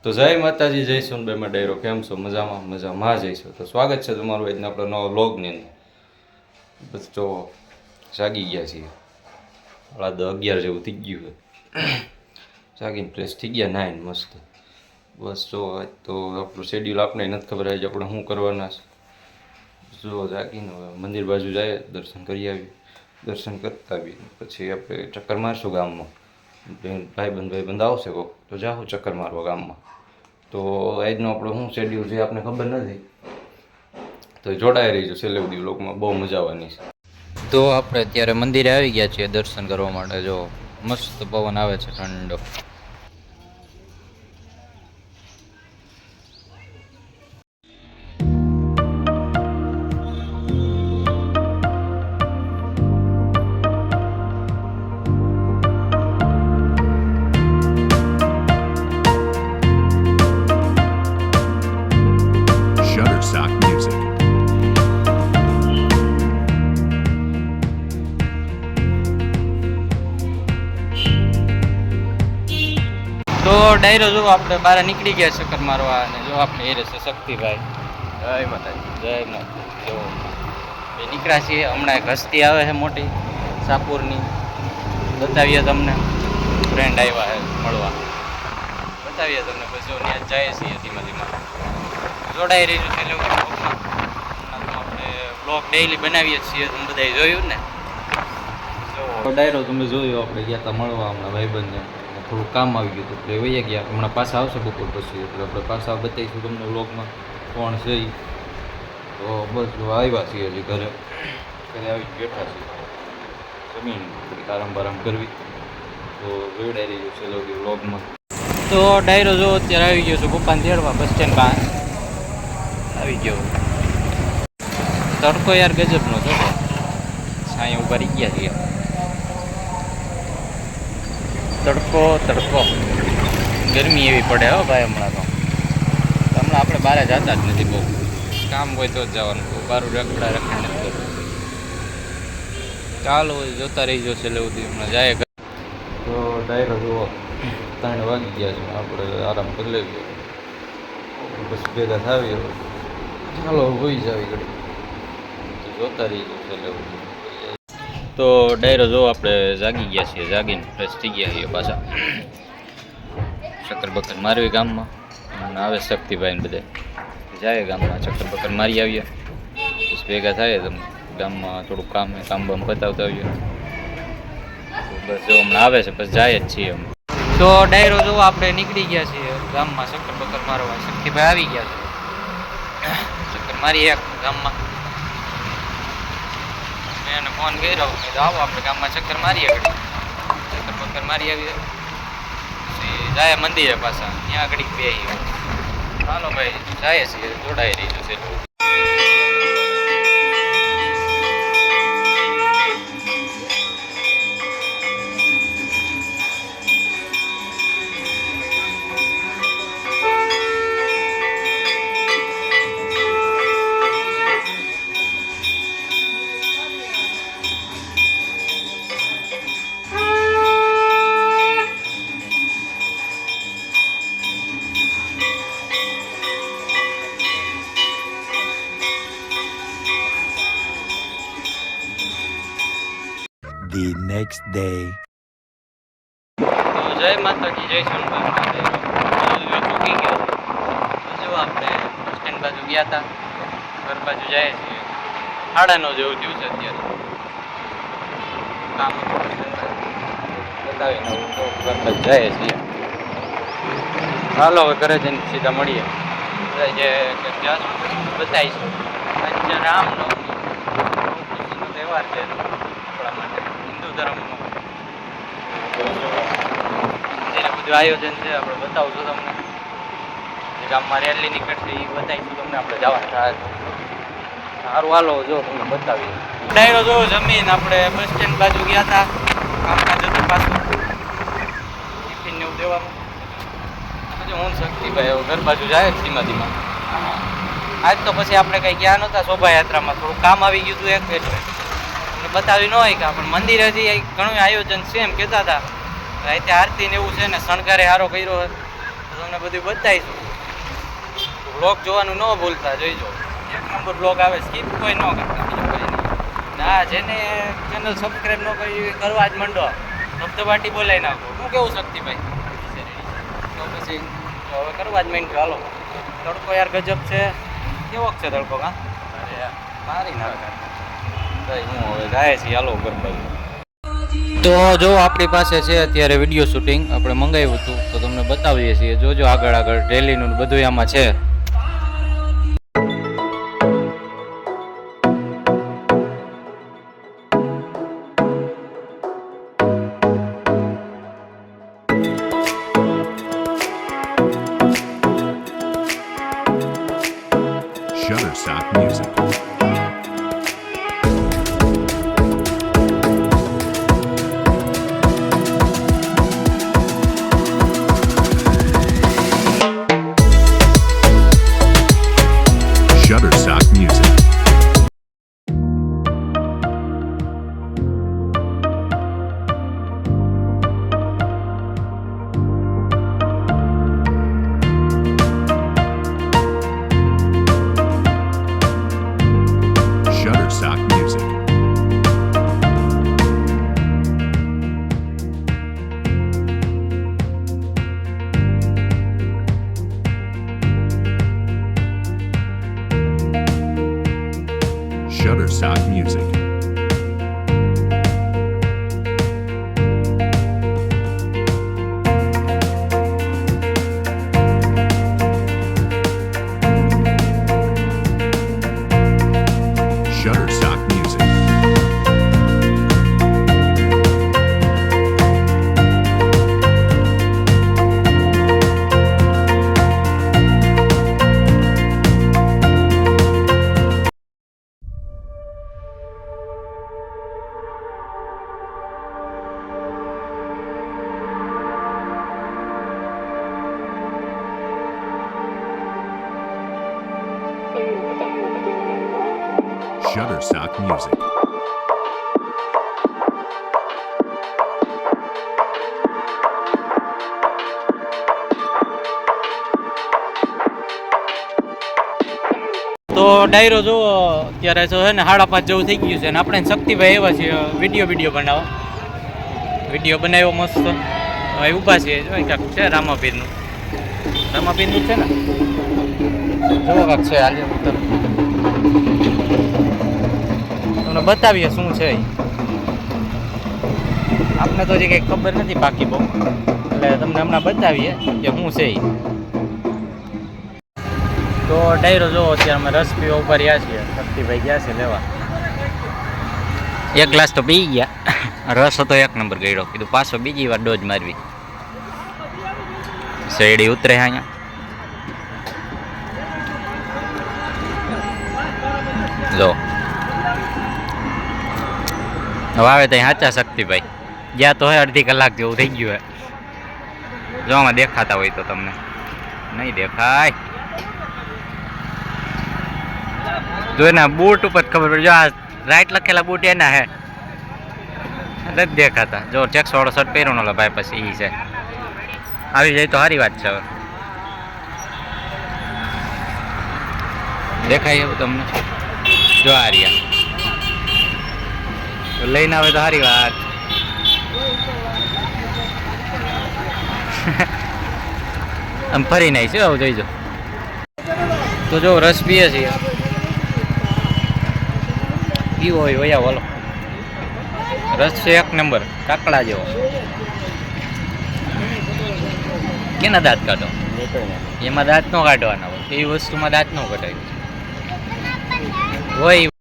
તો જય માતાજી, જય સોનભાઈમાં ડાયરો. કેમ છો? મજામાં? મજામાં જઈશું. તો સ્વાગત છે તમારું આજના આપણો નવો વ્લોગની અંદર. બસ તો જાગી ગયા છીએ, 11:30 જેવું થઈ ગયું છે. જાગીને ફ્રેશ થઈ ગયા, નાઈને મસ્ત. બસ જો આજ તો આપણું શેડ્યુલ આપણે નથી ખબર આજે આપણે શું કરવાના છે. જો જાગીને મંદિર બાજુ જાય, દર્શન કરી આવીએ. દર્શન કરતા આવીએ પછી આપણે ચક્કર મારશું ગામમાં. ભાઈબંધ આવશે કોક તો જાઉં ચક્કર મારવા ગામમાં. તો આજનો આપણો શું શેડ્યુલ છે આપણે ખબર નથી, તો જોડાઈ રહીશું છેલ્લે સુધી વ્લોગમાં, બહુ મજા આવવાની છે. તો આપણે અત્યારે મંદિરે આવી ગયા છીએ દર્શન કરવા માટે. જો મસ્ત પવન આવે છે ઠંડો. Shutterstock Music. તો ડાયરો જો આપણે બહાર નીકળી ગયા ચક્કર મારવા, અને જો આપણે એ રહેશે શક્તિભાઈ. જય માતાજી. જય માતાજી. જો એ નીકળ્યા છીએ. હમણાં એક હસ્તી આવે છે મોટી સાપુરની, બતાવીએ તમને. ફ્રેન્ડ આવ્યા છે મળવા, બતાવીએ તમને. બસ જો ત્યાં જાય છીએ ધીમા ધીમા. જોડાઈ રહીશું છેલ્લે આપણે બ્લોગ ડેઈલી બનાવીએ છીએ, તમે બધાએ જોયું ને. તો ડાયરો તમે જોયો, આપણે ગયા હતા મળવા હમણાં ભાઈબંધને. થોડું કામ આવી ગયું હતું એટલે વૈયા ગયા. હમણાં પાછા આવશે બપોર પછી, એટલે આપણે પાછા બતાવીશું તમને વ્લોગમાં કોણ છે. તો બસ જો આવ્યા છીએ હજી ઘરે આવી બેઠા છીએ. જમીન થોડીક આરામ બારામ કરવી. તો જોડાઈ રહ્યું છે લોકો વ્લોગમાં. તો ડાયરો જો અત્યારે આવી ગયો છું પપ્પાને તેડવા, બસ સ્ટેન્ડ પાસે આવી ગયો. તડકો યાર ગજબનો છે, સાંઈ ઉભા રહી ગયા છીએ. તડકો તડકો, ગરમી એવી પડે હો ભાઈ હમણાં તો. હમણાં આપણે બહાર જતા જ નથી, બહુ કામ હોય તો જ જવાનું. બારું રખડા રખડા નથી કરવું. ચાલો જોતા રહી જશે એટલે સુધી હમણાં જાય. તો ડાયરો જુઓ 3 વાગી ગયા છે, આપણે આરામ કરી લેવીએ પછી ભેગા થાવીએ. ચાલો હોઈ જ આવી ઘડી, જોતા રહી જશે એટલે. તો ડાયરો જો આપણે જાગી ગયા છીએ, જાગીને ફ્રેશ થઈ ગયા છીએ પાછા. ચક્કર બક્કર મારવી ગામમાં. આવે શક્તિભાઈને બધા જાય ગામમાં, ચક્કર બક્કર મારી આવીએ. પછી ભેગા થાય તમે ગામમાં, થોડુંક કામ બામ પતાવતા આવીએ. બસ જો હમણાં આવે છે પછી જાય જ છીએ અમે. તો ડાયરો જો આપણે નીકળી ગયા છીએ ગામમાં ચક્કર બક્કર મારવા. શક્તિભાઈ આવી ગયા છે, ચક્કર મારી એક ગામમાં. મેં એને ફોન કર્યો, મેં તો આવો આપણે ગામમાં ચક્કર મારીએ. ચક્કર બક્કર મારી આવીએ પછી જાય મંદિરે પાછા, ત્યાં ઘડીક બેસીએ. ચાલો ભાઈ જાય છીએ, જોડાઈ રહી જશે. The next day. તો જય માતાજી, જય સોનભાઈ. ચૂકી ગયો જો આપણે બસ સ્ટેન્ડ બાજુ ગયા હતા, ઘર બાજુ જાય છીએ. 9:30 જેવું થયું છે અત્યારે. કામ બતાવીને તો ઘર બાજુ જાય છીએ. ચાલો હવે ઘરે જઈને સીધા મળીએ. જે જાશું બતાવીશું. આજે રામનવમી ખુશીનો તહેવાર છે આપણા માટે, હિન્દુ ધર્મનો. જેને બધું આયોજન છે આપણે બતાવશું તમને. જે ગામમાં રેલી નીકળશે એ બતાવીશું તમને. આપણે જવાનું થાય સારું, હાલો જો તમને બતાવીએ. ડાયરો જો જમીન આપણે બસ સ્ટેન્ડ બાજુ ગયા હતા, કામકાજ હતું પાછું ટિફિન ને એવું દેવાનું. પછી હું શક્તિભાઈ હવે ઘર બાજુ જાય ધીમા ધીમા. આજ તો પછી આપણે કંઈ ગયા નહોતા શોભાયાત્રામાં, થોડું કામ આવી ગયું હતું એક એટલે બતાવી ન હોય કે પણ મંદિરેથી ઘણું આયોજન છે એમ કહેતા હતા. રાતે આરતી ને એવું છે ને, શણગારે સારો કર્યો હોય તો તમને બધું બતાવીશું. બ્લોગ જોવાનું ન ભૂલતા, જોઈજો. એક નંબર બ્લોગ આવે, સ્કીપ કોઈ ન કરતા, બીજું કોઈ નહીં. ના, જેને ચેનલ સબસ્ક્રાઈબ ન કરી કરવા જ માંડો, ધબધબાટી બોલાવી નાખો. શું કેવું શક્તિભાઈ? તો પછી હવે કરવા જ માંડ્યો. હાલો, તડકો યાર ગજબ છે. કેવો છે તડકો? હા, અરે મારી નાખે. હું હવે જાય છે. હાલો ગરબા. તો જો આપણી પાસે છે અત્યારે વિડીયો શૂટિંગ આપણે મંગાવ્યું હતું, તો તમને બતાવીએ છીએ. જોજો આગળ આગળ ડેલીનું બધું આમાં છે. Shutterstock Music. Shutterstock Music. Shutterstock Music. Shutterstock Music. Shutterstock Music. Shutterstock Music. તો ડાયરો જુઓ, અત્યારે તો છે ને 5:30 જેવું થઈ ગયું છે. અને આપણે શક્તિભાઈ એવા છીએ વિડીયો બનાવો. વિડીયો બનાવ્યો મસ્ત. હવે ઊભા છીએ. જો કાંક છે રામાપીરનું જ છે ને. જુઓ કાંક છે. હાલે ઉતર તમને બતાવીએ શું છે. આપને તો હજી કંઈ ખબર નથી બાકી બહુ, એટલે તમને હમણાં બતાવીએ કે શું છે. તો ડાયરો જો અત્યારે અમે રસ પીવા ઉપર રહ્યા છીએ. શક્તિભાઈ ગયા છે લેવા. એક ગ્લાસ તો પી ગયા. રસ હતો એક નંબર ગળ્યો. કીધું પાછો બીજી વાર ડોઝ મારવી. શેરડી ઉતરે અહીંયા. જો હવે આવે ત્યાં સાચા શક્તિભાઈ ગયા તો હોય. અડધી કલાક જેવું થઈ ગયું હે. જો આમાં દેખાતા હોય તો તમને નહીં દેખાય. જો એના બૂટ ઉપર ખબર પડે. જો આ રાઈટ લખેલા બૂટ એના હે, નથી દેખાતા. જો ટેક્સ વાળો શર્ટ પહેર્યો નો ભાઈ, પછી ઈ છે. આવી જાય તો સારી વાત છે. હવે દેખાય એવું તમને? જો આ રહ્યા લઈને આવે તો સારી વાત. આમ ફરી નાઈ છે. આવું જોઈજો. તો જો રસ પીએ છીએ. પીવો હોય વયા બોલો. રસ છે એક નંબર, કાકડા જેવો. કેના દાંત કાઢો? એમાં દાંત ન કાઢવાના હોય. એવી વસ્તુમાં દાંત ન કઢાય હોય.